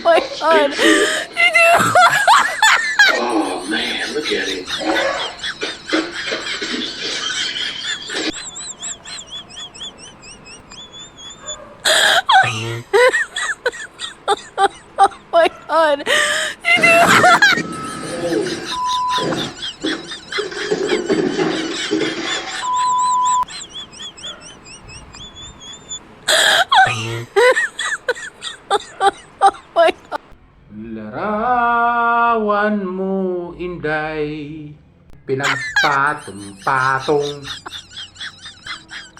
My God. Oh man, look at him. My God. My God. Larawan mo, Inday, pinagpatong-patong.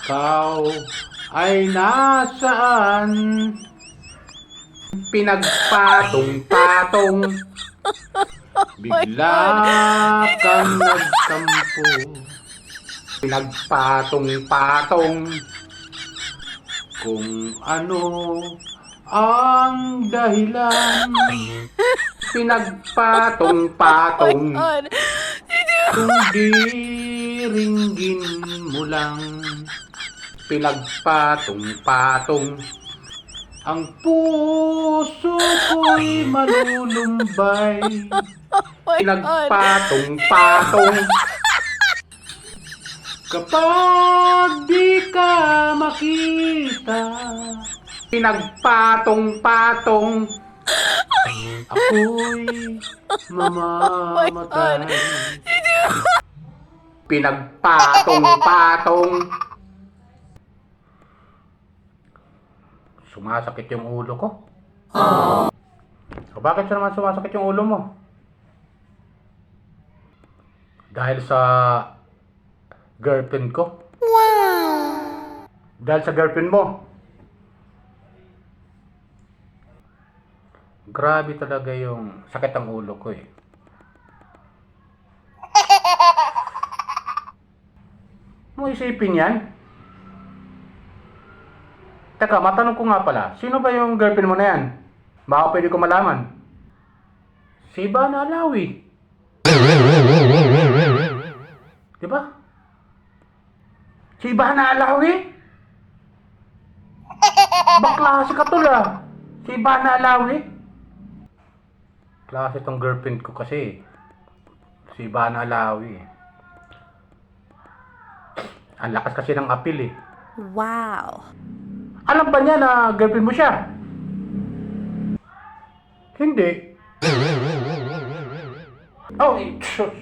Kau ay nasaan? Pinagpatong-patong. Bigla kang nagtampo. Pinagpatong-patong. Kung ano ang dahilan, pinagpatong-patong. God. Kung diringgin mo lang, pinagpatong-patong. Ang puso ko'y malulumbay, My God. pinagpatong-patong. Kapag di ka makita, pinagpatong-patong. Ako'y mamamatay, pinagpatong-patong. Sumasakit yung ulo ko. So, bakit naman sumasakit yung ulo mo? Dahil sa girlfriend ko? Dahil sa girlfriend mo? Grabe talaga yung sakit ang ulo ko eh. Mo isipin yan? Teka, matanong ko nga pala, sino ba yung girlfriend mo na yan? Baka pwede ko malaman. Si Ivana Alawi. Diba? Si Ivana Alawi? Bakla si Katula. Si Ivana Alawi? Klase tong girlfriend ko kasi. Si Ivana Alawi. Ang lakas kasi ng appeal eh. Wow. Alam ba niya na girlfriend mo siya? Hindi. Oh, sus.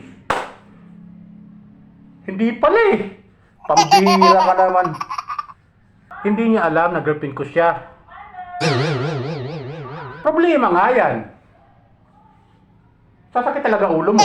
Hindi pala eh. Pambihira ka naman. Hindi niya alam na girlfriend ko siya. Problema nga yan. Sasakit talaga ulo mo.